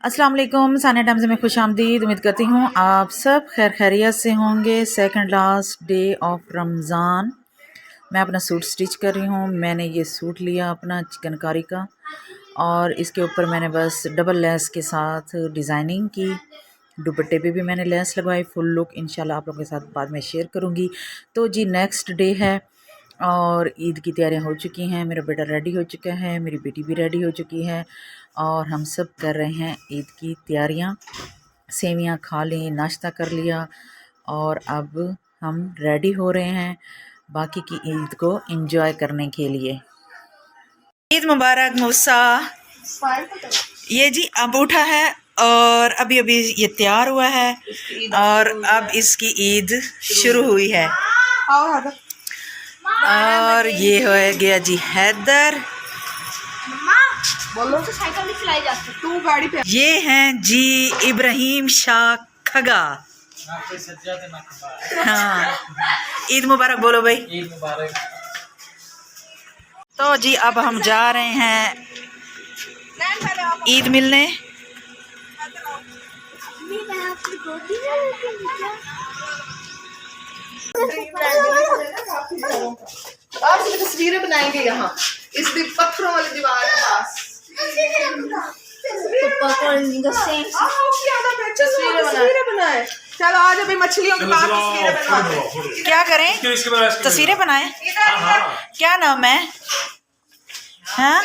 अस्सलाम वालेकुम। सानिया टाइम्स में खुश आमदीद। उम्मीद करती हूँ आप सब खैर खैरियत से होंगे। Second last day of Ramzan मैं अपना सूट स्टिच कर रही हूँ। मैंने ये सूट लिया अपना चिकनकारी का और इसके ऊपर मैंने बस डबल लेस के साथ डिज़ाइनिंग की। दुपट्टे पे भी मैंने लेस लगवाई। फुल लुक इंशाल्लाह आप लोगों के साथ बाद में शेयर करूँगी। तो जी नेक्स्ट डे है और ईद की तैयारियां हो चुकी हैं। मेरा बेटा रेडी हो चुका है, मेरी बेटी भी रेडी हो चुकी है और हम सब कर रहे हैं ईद की तैयारियां। सेवियां खा ली, नाश्ता कर लिया और अब हम रेडी हो रहे हैं बाकी की ईद को एंजॉय करने के लिए। ईद मुबारक मूसा। ये जी अब उठा है और अभी अभी ये तैयार हुआ है और अब इसकी ईद शुरू हुई है। और ये हो गया जी हैदर। बोलो तो साइकिल नहीं चलाई जाती, तू गाड़ी पे। ये हैं जी इब्राहिम शाह खगा। हाँ, ईद मुबारक बोलो भाई। ईद मुबारक। तो जी अब हम जा रहे हैं ईद मिलने। और तस्वीरें बनाएंगे यहाँ इस पत्थरों वाली दीवार के पास। तस्वीरें बनाए। चलो आज अभी मछलियों के पास तस्वीरें बनाते। क्या करें? तस्वीरें बनाएं। क्या नाम है? हाँ?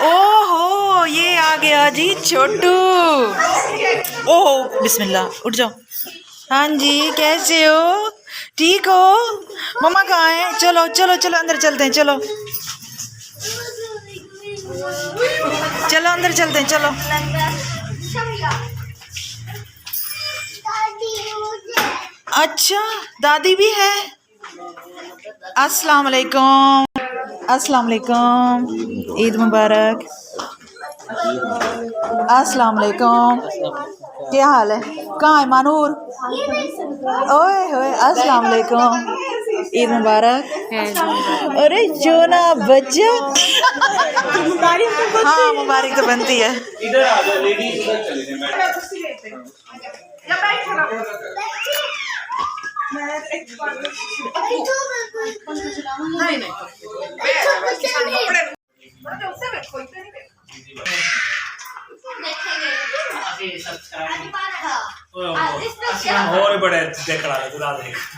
ओहो ये आ गया जी छोटू। ओहो बिस्मिल्लाह, उठ जाओ। हाँ जी कैसे हो? ठीक हो? मम्मा कहाँ है? चलो चलो चलो अंदर चलते हैं। चलो चलो अंदर चलते हैं। चलो अच्छा दादी भी है। अस्सलाम वालेकुम। अस्सलाम वालेकुम। ईद मुबारक। अस्सलाम वालेकुम। क्या हाल है? कहाँ है मानूर? ओए होए अस्सलाम वालेकुम। ईद मुबारक। अरे जोना बच्चा। हाँ मुबारक तो बनती है। इधर आ जाओ लेडीज, इधर चले जाओ।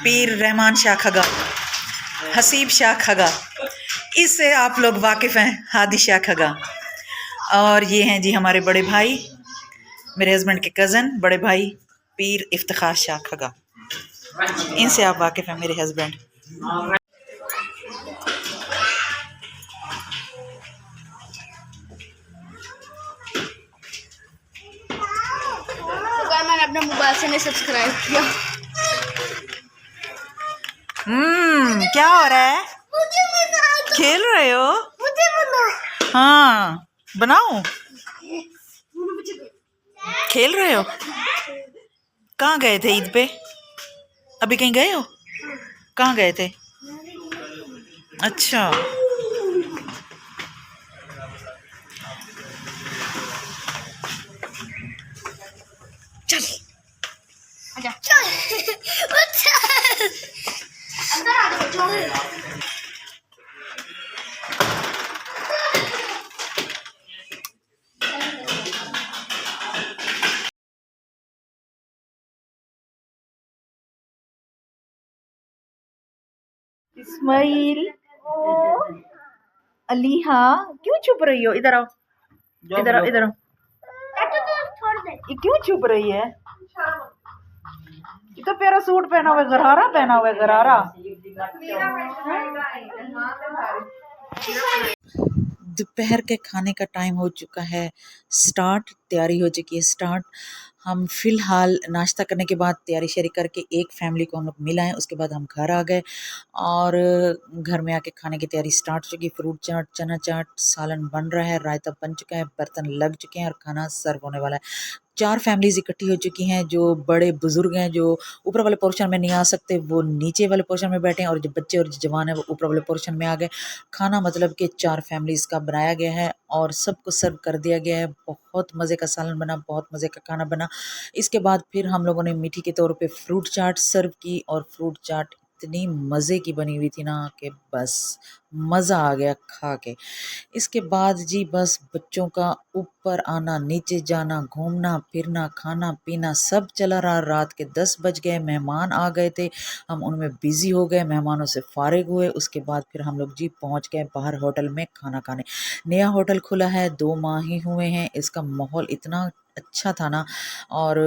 पीर रहमान शाह खगा, हसीब शाह खगा, इससे आप लोग वाकिफ़ हैं। हादी शाह खगा। और ये हैं जी हमारे बड़े भाई, मेरे हस्बैंड के कज़न बड़े भाई पीर इफ्तिखार शाह खगा। इनसे आप वाकिफ़ हैं मेरे हस्बैंड। मैंने अपने मोबाइल से नहीं सब्सक्राइब किया। क्या हो रहा है? खेल रहे हो? हाँ बनाओ। खेल रहे हो? कहाँ गए थे ईद पे? अभी कहीं गए हो? कहाँ गए थे? अच्छा चल आजा चल अंदर आ जाओ। इस्माइल अलीहा क्यों चुप रही हो? इधर आओ, इधर आओ, इधर आओ। ये क्यों चुप रही है? ये तो प्यारा सूट पहना हुआ है, गरारा पहना हुआ है, गरारा। दोपहर के खाने का टाइम हो चुका है स्टार्ट। तैयारी हो चुकी है स्टार्ट। हम फ़िलहाल नाश्ता करने के बाद तैयारी शेरी करके एक फैमिली को हम लोग मिलाएं, उसके बाद हम घर आ गए और घर में आके खाने की तैयारी स्टार्ट हो चुकी। फ्रूट चाट, चना चाट, सालन बन रहा है, रायता बन चुका है, बर्तन लग चुके हैं और खाना सर्व होने वाला है। 4 फैमिलीज़ इकट्ठी हो चुकी हैं। जो बड़े बुज़ुर्ग हैं, जो ऊपर वाले पोर्शन में नहीं आ सकते, वो नीचे वाले पोर्शन में बैठे हैं, और जो बच्चे और जो जवान हैं वो ऊपर वाले पोर्शन में आ गए। खाना मतलब कि 4 फैमिलीज़ का बनाया गया है और सबको सर्व कर दिया गया है। बहुत मज़े का सालन बना, बहुत मज़े का खाना बना। इसके बाद फिर हम लोगों ने मीठी के तौर पे फ्रूट चाट सर्व की, और फ्रूट चाट इतनी मज़े की बनी हुई थी ना कि बस मज़ा आ गया खा के। इसके बाद जी बस बच्चों का ऊपर आना, नीचे जाना, घूमना फिरना, खाना पीना सब चला रहा। रात के 10 बज गए, मेहमान आ गए थे, हम उनमें बिज़ी हो गए, मेहमानों से फारिग हुए। उसके बाद फिर हम लोग जी पहुंच गए बाहर होटल में खाना खाने। नया होटल खुला है, 2 माह ही हुए हैं। इसका माहौल इतना अच्छा था ना, और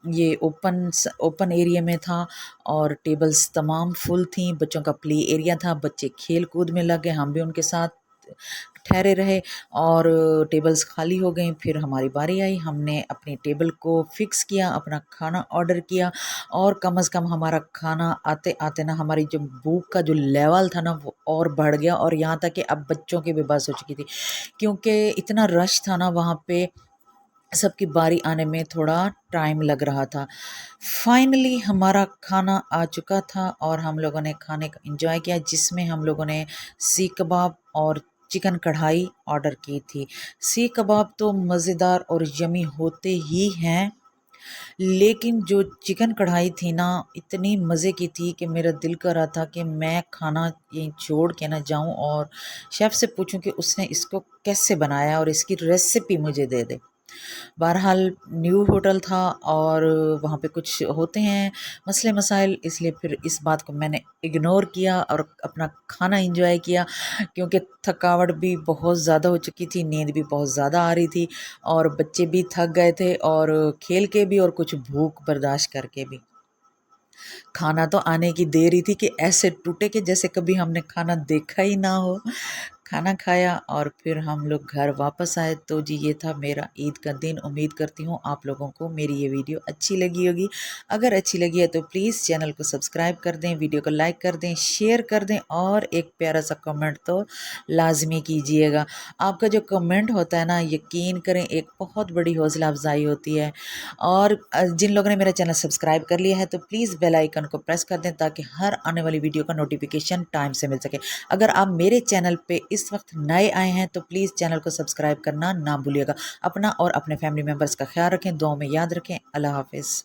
ये ओपन एरिया में था, और टेबल्स तमाम फुल थी। बच्चों का प्ले एरिया था, बच्चे खेल कूद में लगे, हम भी उनके साथ ठहरे रहे, और टेबल्स खाली हो गई। फिर हमारी बारी आई, हमने अपनी टेबल को फिक्स किया, अपना खाना ऑर्डर किया, और कम से कम हमारा खाना आते आते ना हमारी जो भूख का जो लेवल था ना वो और बढ़ गया, और यहाँ तक कि अब बच्चों की भी बस हो चुकी थी, क्योंकि इतना रश था ना वहाँ पे। सबकी बारी आने में थोड़ा टाइम लग रहा था। फाइनली हमारा खाना आ चुका था, और हम लोगों ने खाने का एंजॉय किया, जिसमें हम लोगों ने सीख कबाब और चिकन कढ़ाई ऑर्डर की थी। सीख कबाब तो मज़ेदार और यमी होते ही हैं, लेकिन जो चिकन कढ़ाई थी ना इतनी मज़े की थी कि मेरा दिल कर रहा था कि मैं खाना ये छोड़ के ना जाऊं और शेफ़ से पूछूं कि उसने इसको कैसे बनाया और इसकी रेसिपी मुझे दे दे। बहरहाल न्यू होटल था, और वहाँ पे कुछ होते हैं मसले मसाइल, इसलिए फिर इस बात को मैंने इग्नोर किया और अपना खाना एंजॉय किया, क्योंकि थकावट भी बहुत ज़्यादा हो चुकी थी, नींद भी बहुत ज़्यादा आ रही थी, और बच्चे भी थक गए थे, और खेल के भी और कुछ भूख बर्दाश्त करके भी। खाना तो आने की देर ही थी कि ऐसे टूटे कि जैसे कभी हमने खाना देखा ही ना हो। खाना खाया और फिर हम लोग घर वापस आए। तो जी ये था मेरा ईद का दिन। उम्मीद करती हूँ आप लोगों को मेरी ये वीडियो अच्छी लगी होगी। अगर अच्छी लगी है तो प्लीज़ चैनल को सब्सक्राइब कर दें, वीडियो को लाइक कर दें, शेयर कर दें, और एक प्यारा सा कमेंट तो लाजमी कीजिएगा। आपका जो कमेंट होता है ना, यकीन करें एक बहुत बड़ी हौसला अफजाई होती है। और जिन लोगों ने मेरा चैनल सब्सक्राइब कर लिया है तो प्लीज़ बेल आइकन को प्रेस कर दें, ताकि हर आने वाली वीडियो का नोटिफिकेशन टाइम से मिल सके। अगर आप मेरे चैनल पे इस वक्त नए आए हैं तो प्लीज़ चैनल को सब्सक्राइब करना ना भूलिएगा। अपना और अपने फैमिली मेम्बर्स का ख्याल रखें, दुआओं में याद रखें। अल्लाह हाफिज़।